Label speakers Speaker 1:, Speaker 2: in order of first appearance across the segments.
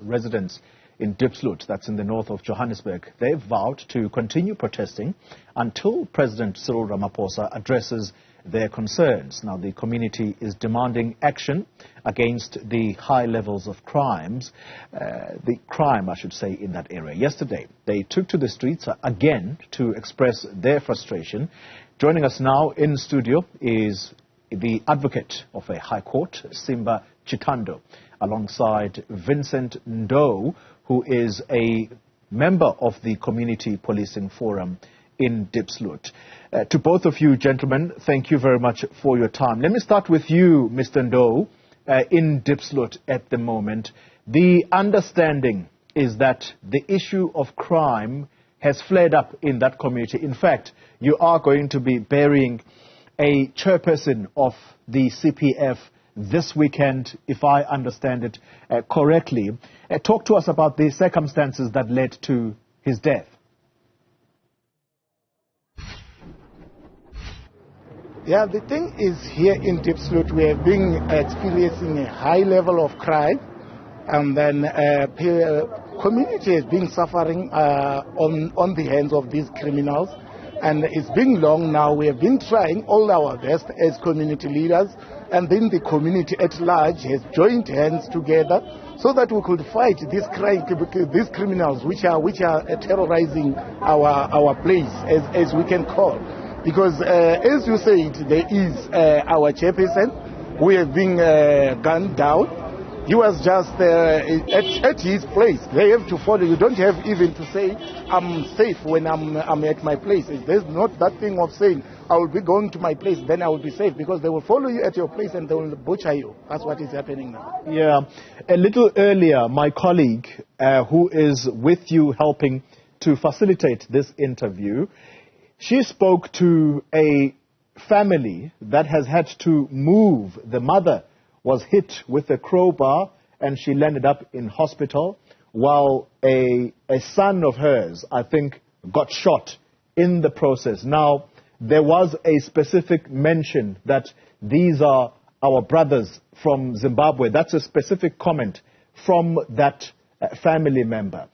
Speaker 1: residents in Diepsloot, that's in the north of Johannesburg, they've vowed to continue protesting until President Cyril Ramaphosa addresses their concerns. Now, the community is demanding action against the high levels of crime, I should say, in that area. Yesterday, they took to the streets again to express their frustration. Joining us now in studio is the advocate of a high court, Simba Chitando, alongside Vincent Ndou, who is a member of the Community Policing Forum in Diepsloot. To both of you, gentlemen, thank you very much for your time. Let me start with you, Mr. Ndou, in Diepsloot at the moment. The understanding is that the issue of crime has flared up in that community. In fact, you are going to be burying a chairperson of the CPF this weekend, if I understand it correctly. Talk to us about the circumstances that led to his death.
Speaker 2: Yeah, the thing is, here in Diepsloot, we have been experiencing a high level of crime, and then community has been suffering on the hands of these criminals. And it's been long now. We have been trying all our best as community leaders, and then the community at large has joined hands together so that we could fight these criminals which are terrorizing our place, as we can call. Because as you said, there is our chairperson who has been gunned down. He was just at his place. They have to follow. You don't have even to say, I'm safe when I'm at my place. There's not that thing of saying, I will be going to my place, then I will be safe, because they will follow you at your place and they will butcher you. That's what is happening now.
Speaker 1: Yeah. A little earlier, my colleague, who is with you helping to facilitate this interview, she spoke to a family that has had to move. The mother was hit with a crowbar and she landed up in hospital, while a son of hers, I think, got shot in the process. Now, there was a specific mention that these are our brothers from Zimbabwe. That's a specific comment from that family member.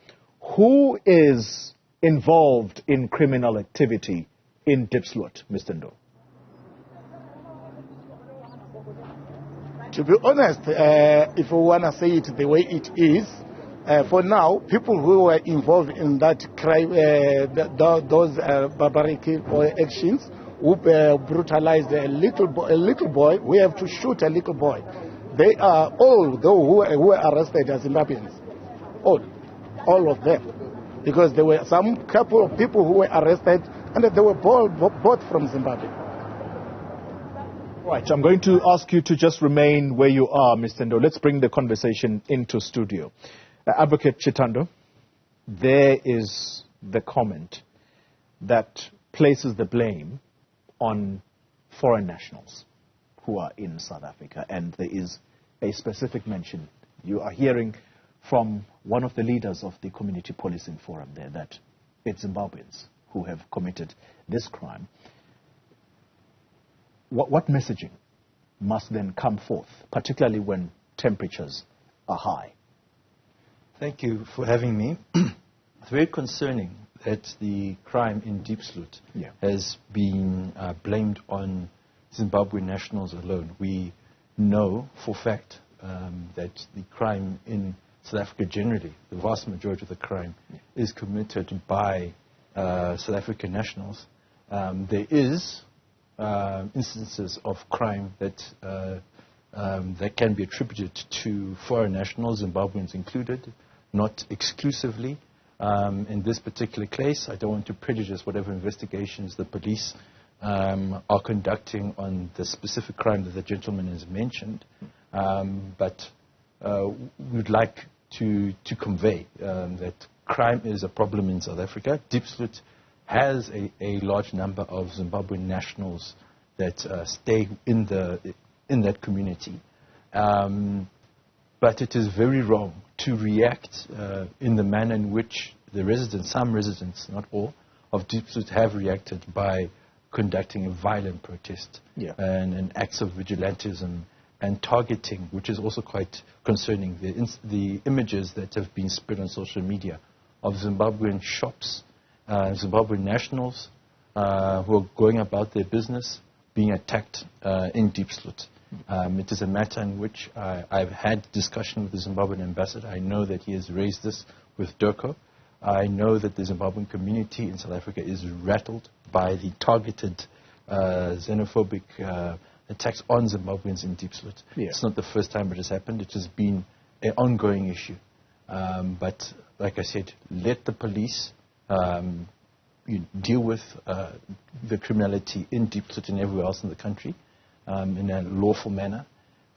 Speaker 1: Who is involved in criminal activity in Diepsloot, Mr. Ndou?
Speaker 2: To be honest, if we want to say it the way it is, for now, people who were involved in that crime, those barbaric actions, who brutalized a little boy, we have to shoot a little boy. They are all, those who were arrested as Zimbabweans, all of them. Because there were some couple of people who were arrested, and they were both from Zimbabwe.
Speaker 1: Right, I'm going to ask you to just remain where you are, Mr. Ndou. Let's bring the conversation into studio. Advocate Chitando, there is the comment that places the blame on foreign nationals who are in South Africa, and there is a specific mention. You are hearing from one of the leaders of the Community Policing Forum there that it's Zimbabweans who have committed this crime. What messaging must then come forth, particularly when temperatures are high?
Speaker 3: Thank you for having me. It's very concerning that the crime in Diepsloot has been blamed on Zimbabwean nationals alone. We know for fact that the crime in South Africa generally, the vast majority of the crime, is committed by South African nationals. There is instances of crime that that can be attributed to foreign nationals, Zimbabweans included, not exclusively. In this particular case, I don't want to prejudice whatever investigations the police are conducting on the specific crime that the gentleman has mentioned, but we'd like to convey that crime is a problem in South Africa. Diepsloot has a large number of Zimbabwean nationals that stay in that community. But it is very wrong to react in the manner in which the residents, some residents, not all, of Diepsloot have reacted by conducting a violent protest and acts of vigilantism and targeting, which is also quite concerning. The images that have been spread on social media of Zimbabwean shops, Zimbabwean nationals who are going about their business being attacked in Diepsloot. It is a matter in which I've had discussion with the Zimbabwean ambassador. I know that he has raised this with Durko. I know that the Zimbabwean community in South Africa is rattled by the targeted xenophobic attacks on Zimbabweans in Diepsloot. Yeah. It's not the first time it has happened. It has been an ongoing issue. But like I said, let the police deal with the criminality in Diepsloot and everywhere else in the country in a lawful manner.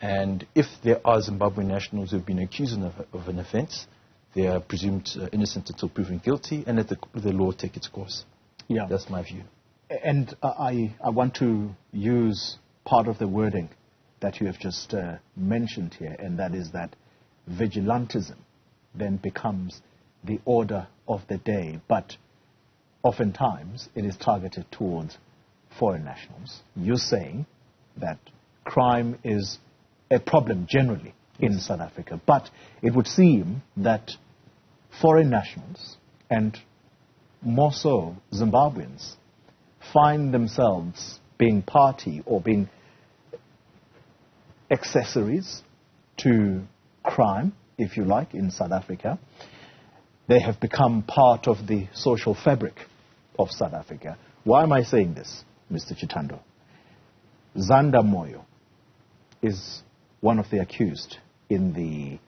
Speaker 3: And if there are Zimbabwean nationals who have been accused of an offense, they are presumed innocent until proven guilty, and let the law take its course. Yeah. That's my view.
Speaker 1: And I want to use part of the wording that you have just mentioned here, and that is that vigilantism then becomes the order of the day, but oftentimes it is targeted towards foreign nationals. You're saying that crime is a problem generally in South Africa, but it would seem that foreign nationals, and more so Zimbabweans, find themselves being party or being accessories to crime, if you like, in South Africa. They have become part of the social fabric of South Africa. Why am I saying this, Mr. Chitando? Zanda Moyo is one of the accused in the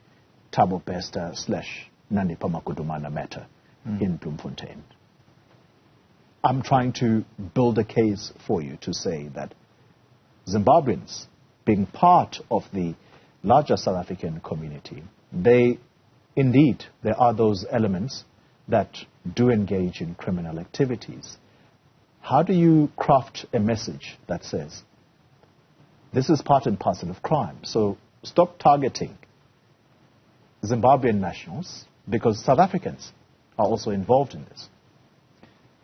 Speaker 1: Thabo Bester / Nandi Pamakudumana matter in Bloemfontein. I'm trying to build a case for you to say that Zimbabweans, being part of the larger South African community, there are those elements that do engage in criminal activities. How do you craft a message that says, this is part and parcel of crime, so stop targeting Zimbabwean nationals, because South Africans are also involved in this?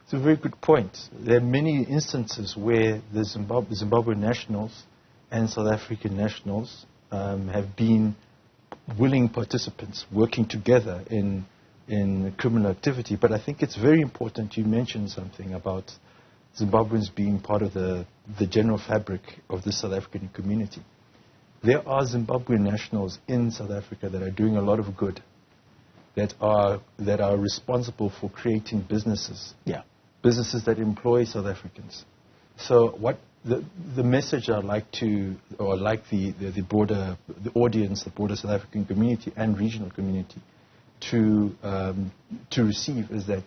Speaker 3: It's a very good point. There are many instances where the Zimbabwean nationals and South African nationals have been willing participants working together in criminal activity. But I think it's very important you mentioned something about Zimbabweans being part of the general fabric of the South African community. There are Zimbabwean nationals in South Africa that are doing a lot of good, that are responsible for creating businesses. Yeah. Businesses that employ South Africans. So what the message I'd like to, or like the broader audience, the broader South African community and regional community to receive is that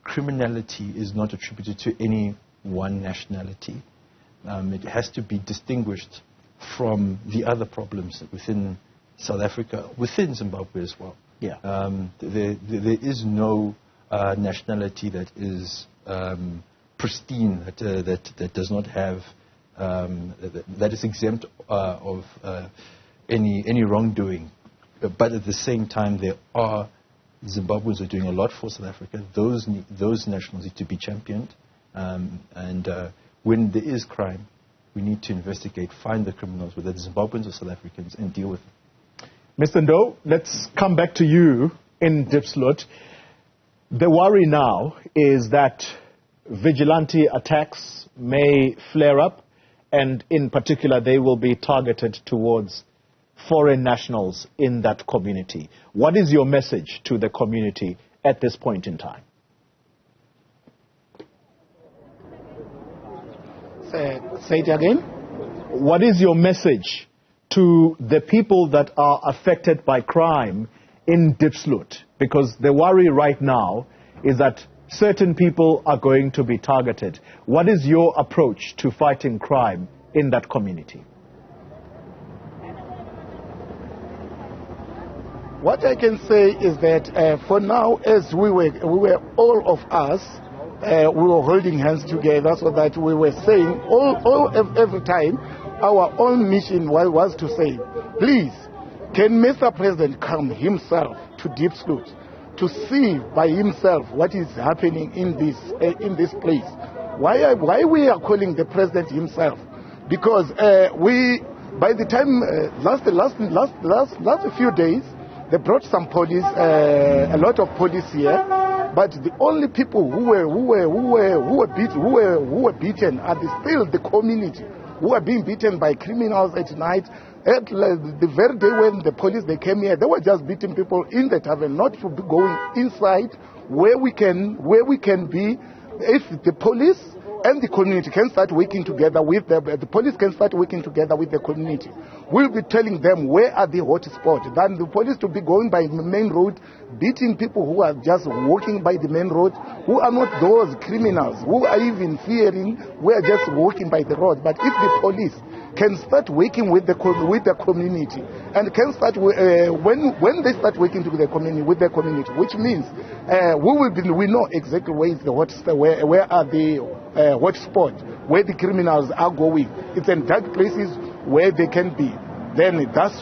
Speaker 3: criminality is not attributed to any one nationality. It has to be distinguished from the other problems within South Africa, within Zimbabwe as well. Yeah. There is no nationality that is pristine, that does not have, that is exempt of any wrongdoing. But at the same time, there are Zimbabweans who are doing a lot for South Africa. Those nationals need to be championed. And when there is crime, we need to investigate, find the criminals, whether they're Zimbabweans or South Africans, and deal with them.
Speaker 1: Mr. Ndou, let's come back to you in Diepsloot. The worry now is that vigilante attacks may flare up, and in particular they will be targeted towards foreign nationals in that community. What is your message to the community at this point in time?
Speaker 2: Say it again.
Speaker 1: What is your message to the people that are affected by crime in Diepsloot? Because the worry right now is that certain people are going to be targeted. What is your approach to fighting crime in that community?
Speaker 2: What I can say is that for now, as we were all of us, we were holding hands together, so that we were saying every time our own mission was to say, please, can Mr. President come himself to Diepsloot to see by himself what is happening in this place? Why we are calling the president himself? Because we by the time last few days, they brought some police, a lot of police here, but the only people who were beaten are still the community, who are being beaten by criminals at night. At the very day when the police they came here, they were just beating people in the tavern, not to be going inside where we can be. If the police and the community can start working together with the police can start working together with the community, we'll be telling them where are the hot spots. Then the police to be going by the main road, beating people who are just walking by the main road, who are not those criminals, who are even fearing, we are just walking by the road. But if the police can start working with the community, and can start when they start working with the community, which means we know exactly where is the where are the hot spots, where the criminals are going. It's in dark places where they can be. Then that's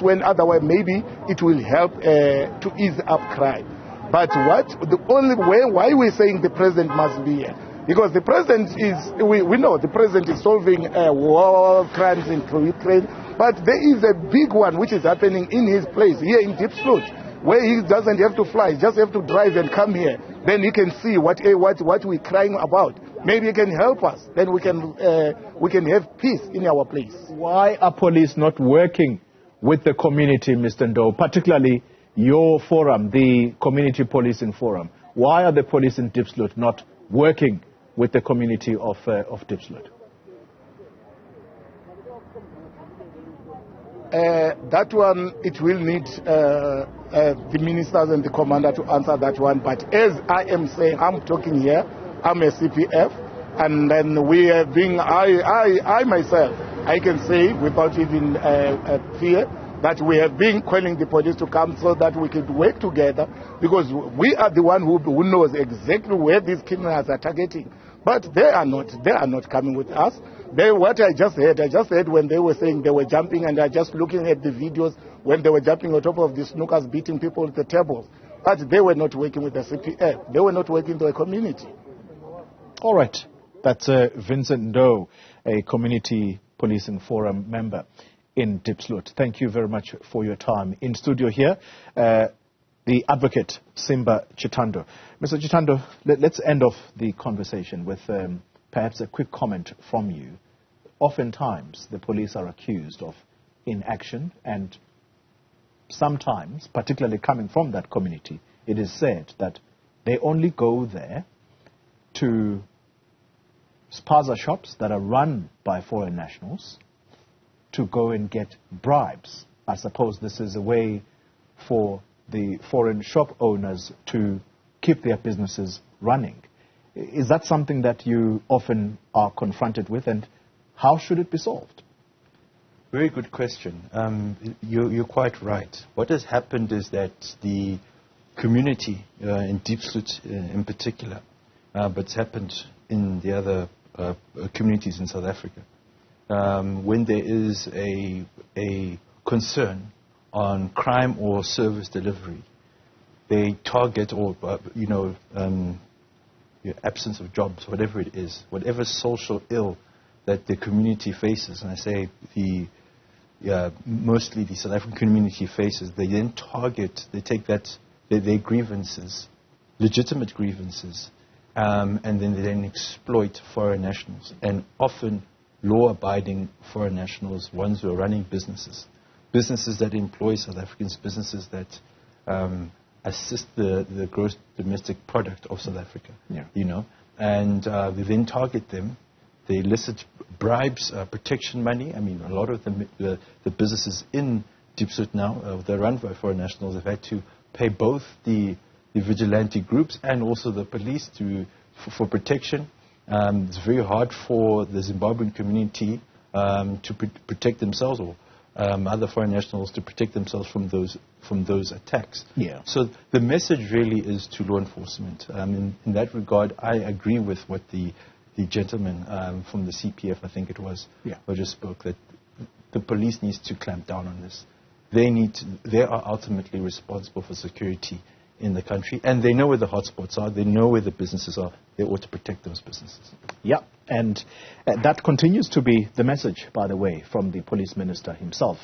Speaker 2: when otherwise maybe it will help to ease up crime. But the only way why we're saying the president must be here, because the president we know the president is solving war crimes in Ukraine, but there is a big one which is happening in his place here in Diepsloot, where he doesn't have to fly, just have to drive and come here. Then he can see what we're crying about. Maybe he can help us. Then we can have peace in our place.
Speaker 1: Why are police not working with the community, Mr. Ndou, particularly your forum, the Community Policing Forum? Why are the police in Diepsloot not working with the community of Diepsloot?
Speaker 2: That one, it will need the ministers and the commander to answer that one. But as I am saying, I'm talking here, I'm a CPF, and then we are being, I myself, I can say without even fear, that we have been calling the police to come so that we could work together, because we are the one who knows exactly where these criminals are targeting. But they are not coming with us. What I just heard when they were saying they were jumping, and I just looking at the videos when they were jumping on top of the snookers, beating people at the tables. But they were not working with the CPF. They were not working with the community.
Speaker 1: All right. That's Vincent Ndou, a Community Policing Forum member in Diepsloot. Thank you very much for your time. In studio here, the advocate, Simba Chitando. Mr. Chitando, let's end off the conversation with perhaps a quick comment from you. Oftentimes, the police are accused of inaction, and sometimes, particularly coming from that community, it is said that they only go there to spaza shops that are run by foreign nationals to go and get bribes. I suppose this is a way for the foreign shop owners to keep their businesses running. Is that something that you often are confronted with, and how should it be solved?
Speaker 3: Very good question. You're quite right. What has happened is that the community in Diepsloot in particular, but it's happened in the other communities in South Africa, when there is a concern on crime or service delivery, they target or absence of jobs, whatever it is, whatever social ill that the community faces, and I say mostly the South African community faces, they then target, they take their grievances, legitimate grievances, and then they then exploit foreign nationals, and often law-abiding foreign nationals, ones who are running businesses that employ South Africans, businesses that assist the gross domestic product of South Africa, and they then target them. They elicit bribes, protection money. I mean, a lot of the businesses in Diepsloot now, they're run by foreign nationals. They've had to pay both the vigilante groups and also the police for protection. It's very hard for the Zimbabwean community to protect themselves, or other foreign nationals to protect themselves from those attacks.
Speaker 1: Yeah.
Speaker 3: So the message really is to law enforcement. In that regard, I agree with what the gentleman from the CPF, I think it was, who just spoke, that the police needs to clamp down on this. They are ultimately responsible for security in the country, and they know where the hotspots are, they know where the businesses are, they ought to protect those businesses.
Speaker 1: Yeah, and that continues to be the message, by the way, from the police minister himself.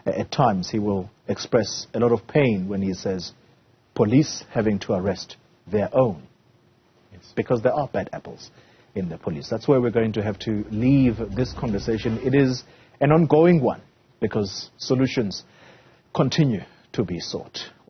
Speaker 1: At times he will express a lot of pain when he says police having to arrest their own. Yes. Because there are bad apples in the police. That's where we're going to have to leave this conversation. It is an ongoing one because solutions continue to be sought.